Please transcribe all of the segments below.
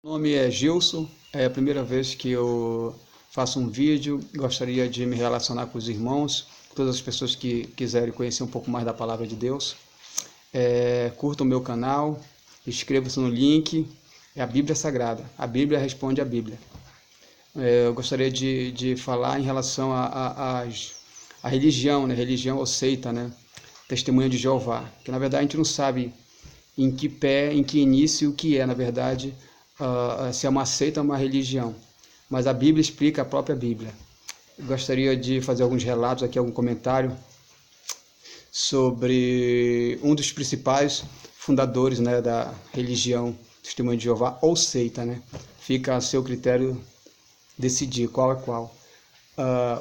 Meu nome é Gilson, é a primeira vez que eu faço um vídeo. Gostaria de me relacionar com os irmãos, todas as pessoas que quiserem conhecer um pouco mais da Palavra de Deus. Curtam o meu canal, inscrevam-se no link, é a Bíblia Sagrada, a Bíblia responde a Bíblia. Eu gostaria de falar em relação à religião, né? Religião ou seita, né? Testemunha de Jeová, que na verdade a gente não sabe em que pé, em que início, o que é, na verdade, se é uma seita ou uma religião. Mas a Bíblia explica a própria Bíblia. Eu gostaria de fazer alguns relatos aqui, algum comentário sobre um dos principais fundadores, né, da religião Testemunha de Jeová ou seita, né? Fica a seu critério decidir qual é qual.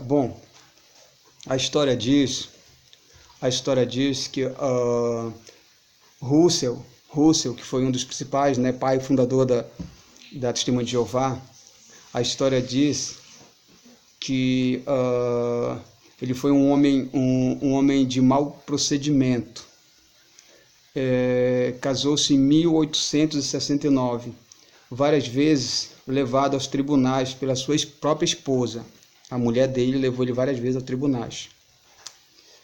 Bom, a história diz que Russell, que foi um dos principais, né, pai fundador da Testemunha de Jeová, a história diz que ele foi um homem de mau procedimento. Casou-se em 1869, várias vezes levado aos tribunais pela sua própria esposa. A mulher dele levou ele várias vezes aos tribunais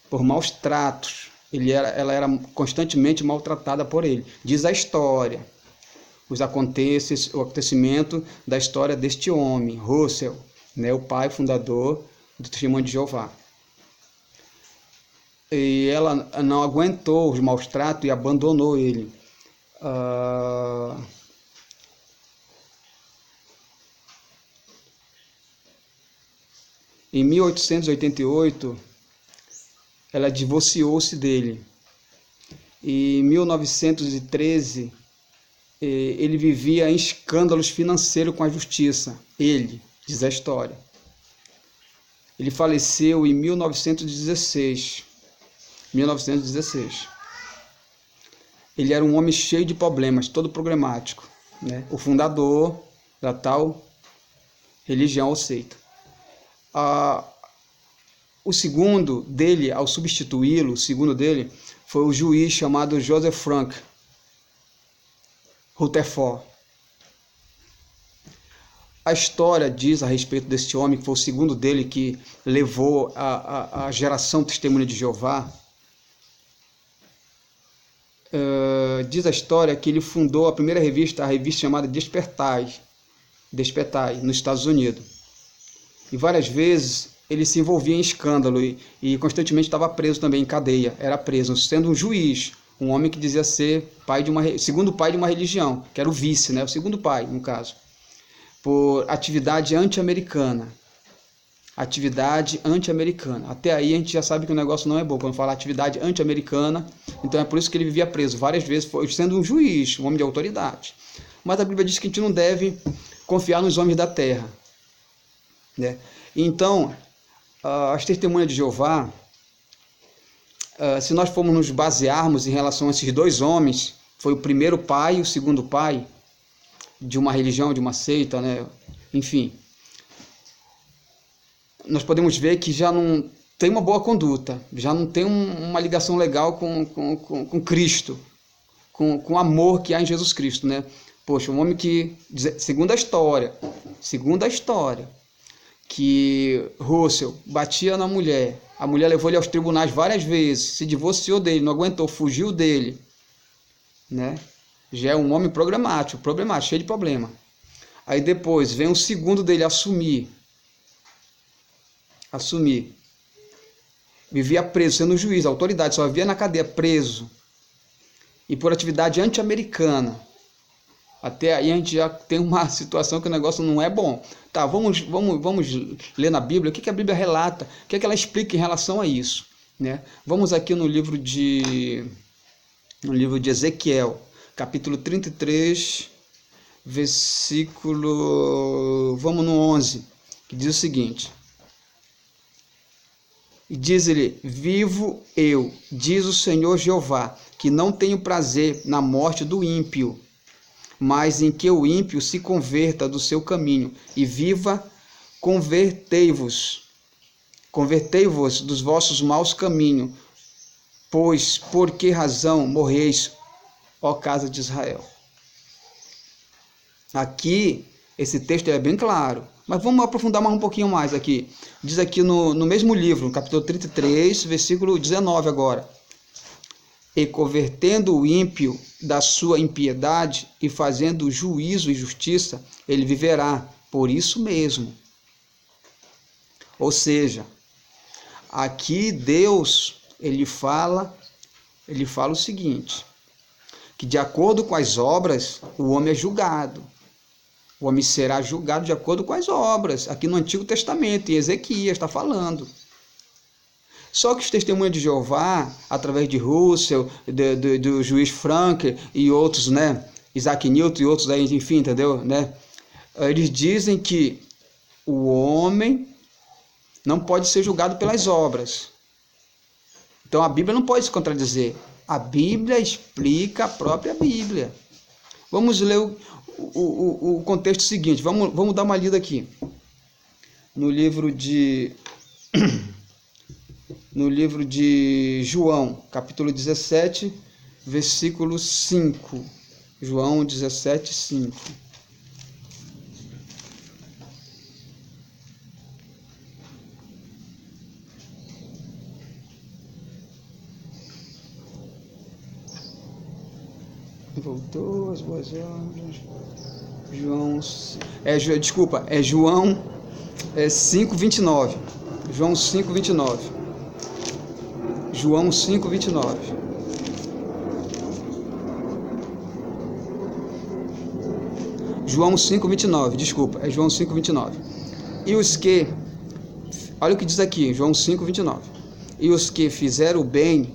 por maus tratos. Ela era constantemente maltratada por ele. Diz a história, o acontecimento da história deste homem, Russell, né, o pai fundador do Testemunho de Jeová. E ela não aguentou os maus tratos e abandonou ele. Em 1888, ela divorciou-se dele. E em 1913, ele vivia em escândalos financeiros com a justiça. Ele, diz a história. Ele faleceu em 1916. Ele era um homem cheio de problemas, todo problemático, né? O fundador da tal religião ou seita. O segundo dele, ao substituí-lo, foi o juiz chamado Joseph Frank Rutherford. A história diz a respeito deste homem, que foi o segundo dele que levou a geração Testemunha de Jeová. Diz a história que ele fundou a primeira revista, a revista chamada Despertai, nos Estados Unidos. E várias vezes ele se envolvia em escândalo e constantemente estava preso também em cadeia. Era preso, sendo um juiz, um homem que dizia ser segundo pai de uma religião, que era o vice, né? O segundo pai, no caso, por atividade anti-americana. Até aí a gente já sabe que o negócio não é bom. Quando fala atividade anti-americana, então é por isso que ele vivia preso várias vezes, sendo um juiz, um homem de autoridade. Mas a Bíblia diz que a gente não deve confiar nos homens da terra, né? Então, as Testemunhas de Jeová, se nós formos nos basearmos em relação a esses dois homens, foi o primeiro pai e o segundo pai de uma religião, de uma seita, né? Enfim, nós podemos ver que já não tem uma boa conduta, já não tem uma ligação legal com Cristo, com o amor que há em Jesus Cristo, né? Poxa, um homem que, segundo a história, que Russell batia na mulher, a mulher levou ele aos tribunais várias vezes, se divorciou dele, não aguentou, fugiu dele, né? Já é um homem problemático, cheio de problema. Aí depois vem o segundo dele assumir. Vivia preso, sendo juiz, autoridade, só vivia na cadeia, preso. E por atividade anti-americana. Até aí a gente já tem uma situação que o negócio não é bom. Tá, vamos ler na Bíblia o que a Bíblia relata, o que ela explica em relação a isso, né? Vamos aqui no livro de Ezequiel, capítulo 33, vamos no 11, que diz o seguinte: e diz ele: vivo eu, diz o Senhor Jeová, que não tenho prazer na morte do ímpio, mas em que o ímpio se converta do seu caminho e viva. Convertei-vos dos vossos maus caminhos, pois por que razão morreis, ó casa de Israel? Aqui, esse texto é bem claro. Mas vamos aprofundar mais um pouquinho mais aqui. Diz aqui no mesmo livro, no capítulo 33, versículo 19 agora. E convertendo o ímpio da sua impiedade e fazendo juízo e justiça, ele viverá por isso mesmo. Ou seja, aqui Deus, ele fala o seguinte, que de acordo com as obras, o homem é julgado. O homem será julgado de acordo com as obras. Aqui no Antigo Testamento, em Ezequias está falando. Só que os testemunhos de Jeová, através de Russell, do juiz Frank e outros, né? Isaac Newton e outros aí, enfim, entendeu? Né? Eles dizem que o homem não pode ser julgado pelas obras. Então a Bíblia não pode se contradizer. A Bíblia explica a própria Bíblia. Vamos ler o contexto seguinte. Vamos dar uma lida aqui. No livro de João, capítulo 17, versículo 5. João 17, 5. Voltou as boas obras. João 5:29. João 5:29. João 5:29. João 5:29, desculpa, é João 5:29. E os que, olha o que diz aqui, João 5:29. E os que fizeram o bem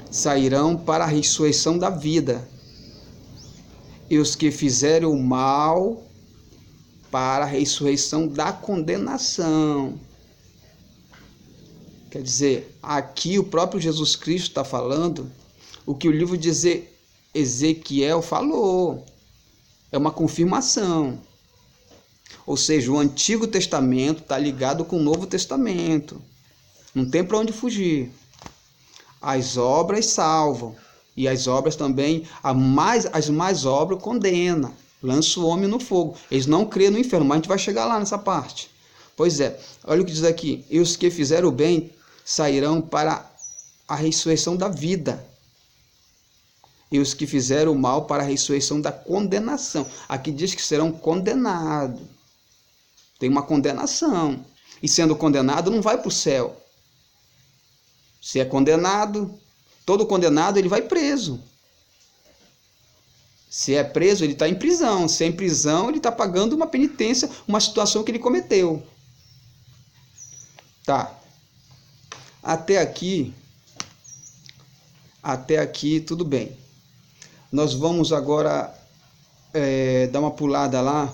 sairão para a ressurreição da vida, e os que fizeram o mal para a ressurreição da condenação. Quer dizer, aqui o próprio Jesus Cristo está falando o que o livro de Ezequiel falou. É uma confirmação. Ou seja, o Antigo Testamento está ligado com o Novo Testamento. Não tem para onde fugir. As obras salvam. E as obras também, as mais obras condenam. Lança o homem no fogo. Eles não creem no inferno, mas a gente vai chegar lá nessa parte. Pois é, olha o que diz aqui. E os que fizeram o bem sairão para a ressurreição da vida. E os que fizeram o mal para a ressurreição da condenação. Aqui diz que serão condenados. Tem uma condenação. E sendo condenado, não vai para o céu. Se é condenado, todo condenado ele vai preso. Se é preso, ele está em prisão. Se é em prisão, ele está pagando uma penitência, uma situação que ele cometeu. Tá. Até aqui, tudo bem. Nós vamos agora dar uma pulada lá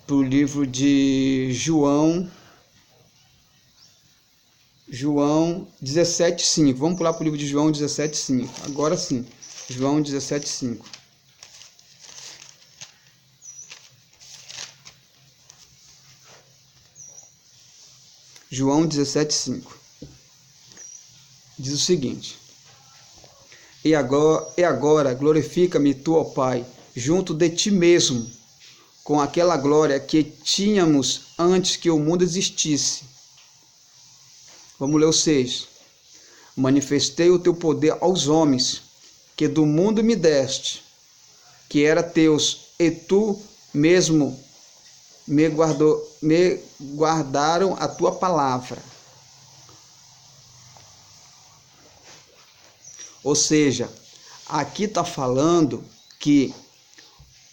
para o livro de João 17:5. Vamos pular para o livro de João 17:5. Agora sim, João 17:5. João 17:5. Diz o seguinte: E agora glorifica-me tu, ó Pai, junto de ti mesmo, com aquela glória que tínhamos antes que o mundo existisse. Vamos ler o 6. Manifestei o teu poder aos homens, que do mundo me deste, que era teus, e tu mesmo me guardaram a tua palavra. Ou seja, aqui está falando que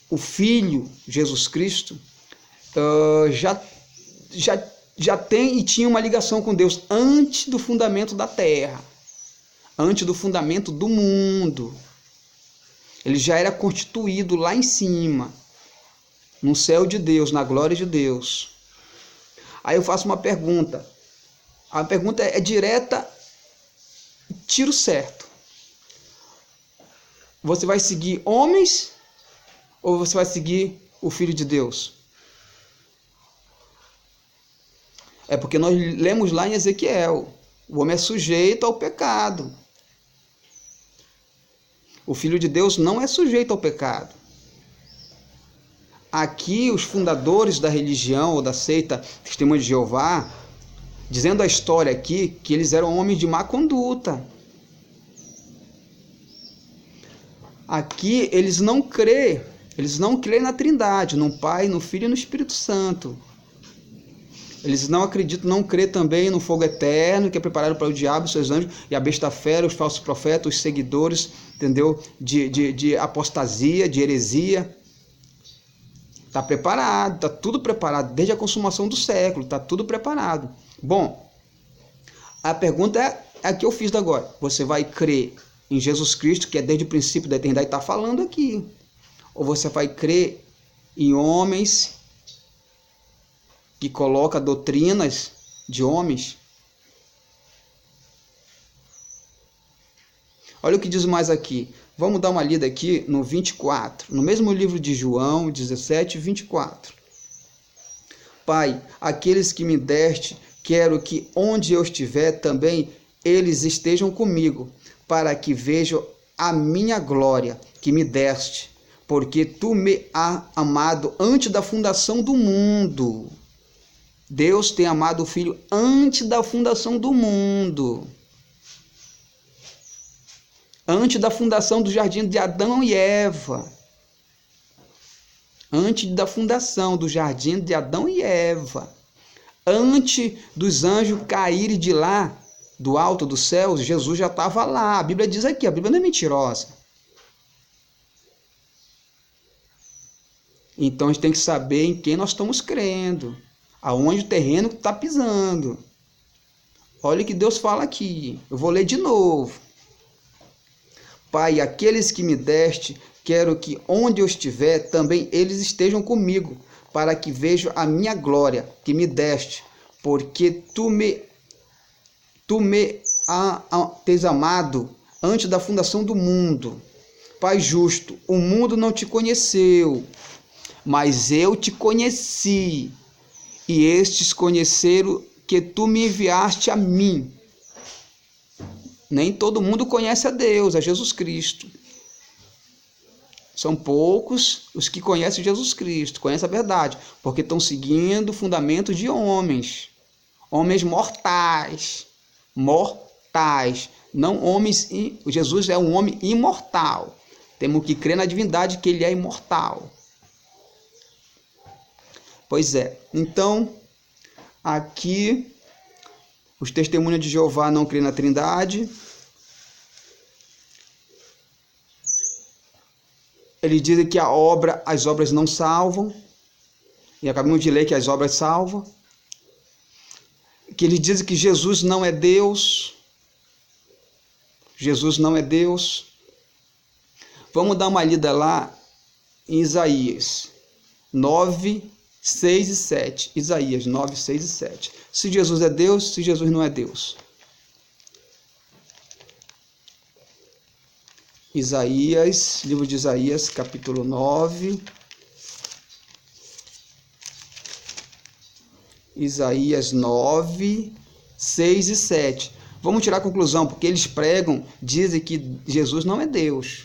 o Filho, Jesus Cristo, já tem e tinha uma ligação com Deus antes do fundamento da terra, antes do fundamento do mundo. Ele já era constituído lá em cima, no céu de Deus, na glória de Deus. Aí eu faço uma pergunta. A pergunta é direta, tiro certo. Você vai seguir homens ou você vai seguir o Filho de Deus? É porque nós lemos lá em Ezequiel, o homem é sujeito ao pecado. O Filho de Deus não é sujeito ao pecado. aqui os fundadores da religião ou da seita Testemunha de Jeová, dizendo a história aqui que eles eram homens de má conduta. Aqui eles não creem na Trindade, no Pai, no Filho e no Espírito Santo. Eles não acreditam, não crê também no fogo eterno que é preparado para o diabo, seus anjos e a besta fera, os falsos profetas, os seguidores, entendeu? De apostasia, de heresia. Está preparado, está tudo preparado, desde a consumação do século, está tudo preparado. Bom, a pergunta é a que eu fiz agora. Você vai crer em Jesus Cristo, que é desde o princípio da eternidade, está falando aqui? Ou você vai crer em homens que coloca doutrinas de homens? Olha o que diz mais aqui. Vamos dar uma lida aqui no 24, no mesmo livro de João 17, 24. Pai, aqueles que me deste, quero que onde eu estiver também eles estejam comigo, para que vejam a minha glória que me deste, porque tu me has amado antes da fundação do mundo. Deus tem amado o Filho antes da fundação do mundo. Antes da fundação do jardim de Adão e Eva. Antes da fundação do jardim de Adão e Eva. Antes dos anjos caírem de lá, do alto dos céus, Jesus já estava lá. A Bíblia diz aqui, a Bíblia não é mentirosa. Então a gente tem que saber em quem nós estamos crendo. Aonde o terreno está pisando. Olha o que Deus fala aqui. Eu vou ler de novo. Pai, aqueles que me deste, quero que onde eu estiver, também eles estejam comigo, para que vejam a minha glória que me deste, porque tu me tens amado antes da fundação do mundo. Pai justo, o mundo não te conheceu, mas eu te conheci. E estes conheceram que tu me enviaste a mim. Nem todo mundo conhece a Deus, a Jesus Cristo. São poucos os que conhecem Jesus Cristo, conhecem a verdade, porque estão seguindo fundamentos de homens. Homens mortais. Mortais. Não homens... Jesus é um homem imortal. Temos que crer na divindade que ele é imortal. Pois é, então, aqui, os testemunhas de Jeová não creem na Trindade. Eles dizem que as obras não salvam, e acabamos de ler que as obras salvam. Que eles dizem que Jesus não é Deus. Jesus não é Deus. Vamos dar uma lida lá em Isaías 9, 6 e 7. Isaías 9, 6 e 7. Se Jesus é Deus, se Jesus não é Deus. Isaías, livro de Isaías, capítulo 9. Isaías 9, 6 e 7. Vamos tirar a conclusão, porque eles pregam, dizem que Jesus não é Deus.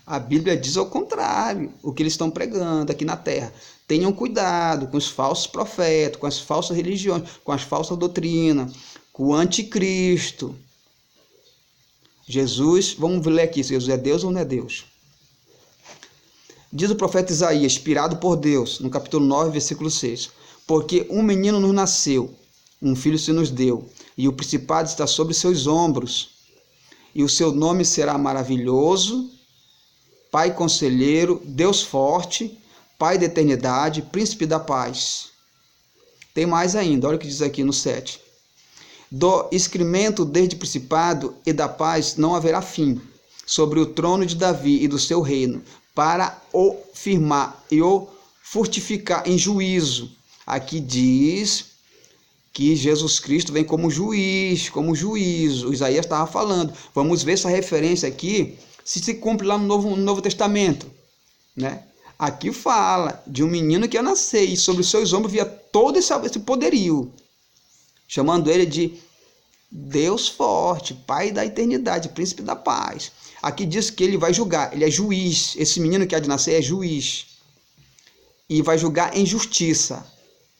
A Bíblia diz ao contrário, o que eles estão pregando aqui na terra. Tenham cuidado com os falsos profetas, com as falsas religiões, com as falsas doutrinas, com o anticristo. Jesus, vamos ler aqui se Jesus é Deus ou não é Deus. Diz o profeta Isaías, inspirado por Deus, no capítulo 9, versículo 6. Porque um menino nos nasceu, um filho se nos deu, e o principado está sobre seus ombros. E o seu nome será maravilhoso, Pai conselheiro, Deus forte, Pai da eternidade, príncipe da paz. Tem mais ainda, olha o que diz aqui no 7. Do excremento desde o principado e da paz não haverá fim, sobre o trono de Davi e do seu reino, para o firmar e o fortificar em juízo. Aqui diz que Jesus Cristo vem como juiz, como juízo. O Isaías estava falando. Vamos ver essa referência aqui, se cumpre lá no Novo Testamento, né? Aqui fala de um menino que ia nascer e sobre os seus ombros via todo esse poderio, chamando ele de Deus forte, Pai da eternidade, príncipe da paz. Aqui diz que ele vai julgar, ele é juiz. Esse menino que há de nascer é juiz. e vai julgar em justiça.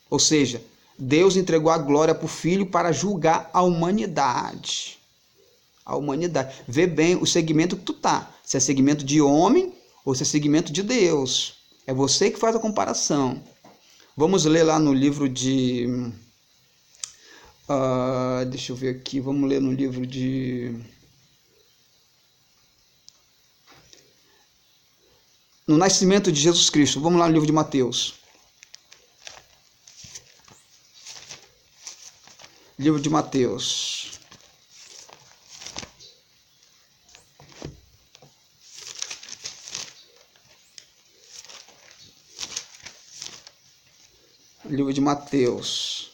Ou seja, Deus entregou a glória para o Filho para julgar a humanidade. A humanidade. Vê bem o segmento que tu tá. Se é segmento de homem ou se é segmento de Deus. É você que faz a comparação. Vamos ler lá no livro de... deixa eu ver aqui. Vamos ler no livro de... No nascimento de Jesus Cristo. Vamos lá no livro de Mateus. Livro de Mateus. Livro de Mateus.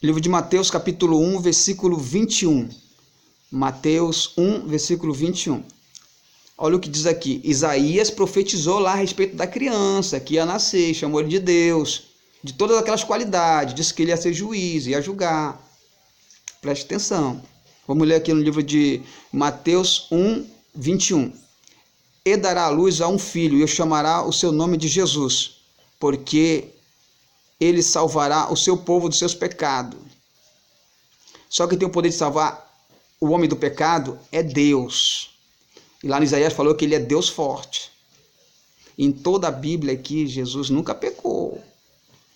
Livro de Mateus, capítulo 1, versículo 21. Mateus 1, versículo 21. Olha o que diz aqui. Isaías profetizou lá a respeito da criança que ia nascer, chamou ele de Deus, de todas aquelas qualidades, disse que ele ia ser juiz, ia julgar. Preste atenção. Vamos ler aqui no livro de Mateus 1, 21. E dará à luz a um filho, e o chamará o seu nome de Jesus, porque ele salvará o seu povo dos seus pecados. Só que tem o poder de salvar o homem do pecado é Deus. E lá no Isaías falou que ele é Deus forte. Em toda a Bíblia aqui, Jesus nunca pecou.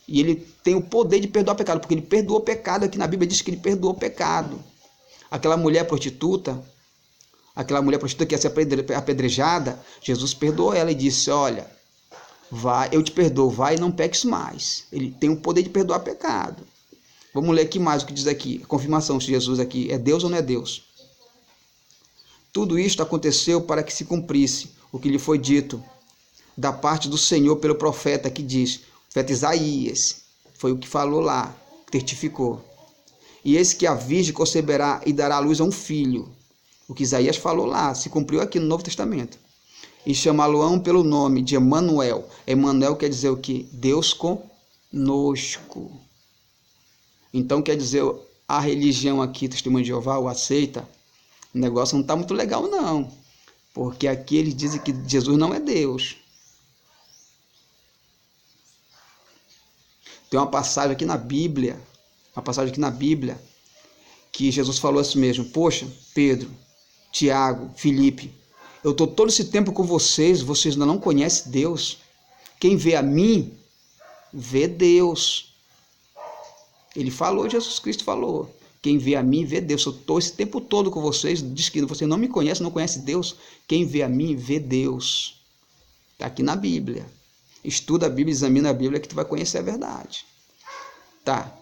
E ele tem o poder de perdoar pecado, porque ele perdoou pecado. Aqui na Bíblia diz que ele perdoou pecado. Aquela mulher prostituta que ia ser apedrejada, Jesus perdoou ela e disse, olha, vai, eu te perdoo, vai e não peques mais. Ele tem o poder de perdoar pecado. Vamos ler aqui mais o que diz aqui, a confirmação se Jesus aqui é Deus ou não é Deus. Tudo isto aconteceu para que se cumprisse o que lhe foi dito da parte do Senhor pelo profeta que diz, o profeta Isaías, foi o que falou lá, testificou. E eis que a virgem conceberá e dará à luz a um filho. O que Isaías falou lá, se cumpriu aqui no Novo Testamento. E chamá-lo-ão pelo nome de Emanuel. Emanuel quer dizer o quê? Deus conosco. Então quer dizer, a religião aqui, Testemunho de Jeová, o aceita, o negócio não está muito legal não. Porque aqui eles dizem que Jesus não é Deus. Tem uma passagem aqui na Bíblia, que Jesus falou assim mesmo, poxa, Pedro, Tiago, Filipe, eu estou todo esse tempo com vocês, vocês ainda não conhecem Deus. Quem vê a mim, vê Deus. Ele falou, Jesus Cristo falou, quem vê a mim, vê Deus. Eu estou esse tempo todo com vocês, diz que você não me conhece, não conhece Deus. Quem vê a mim, vê Deus. Está aqui na Bíblia. Estuda a Bíblia, examina a Bíblia, que tu vai conhecer a verdade. Tá.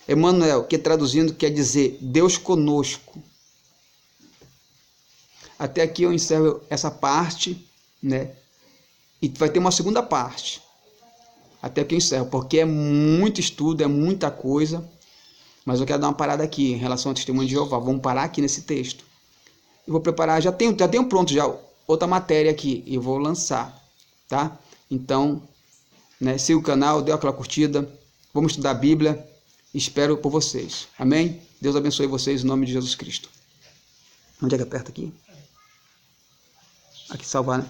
Emanuel, que traduzindo quer dizer Deus conosco. Até aqui eu encerro essa parte, né? E vai ter uma segunda parte. Até aqui eu encerro, porque é muito estudo, é muita coisa. Mas eu quero dar uma parada aqui em relação ao Testemunho de Jeová. Vamos parar aqui nesse texto. Eu vou preparar, já tenho pronto já outra matéria aqui e vou lançar, tá? Então, né, siga o canal, dê aquela curtida. Vamos estudar a Bíblia. Espero por vocês. Amém? Deus abençoe vocês em nome de Jesus Cristo. Onde é que aperta aqui? Aqui salvar, né?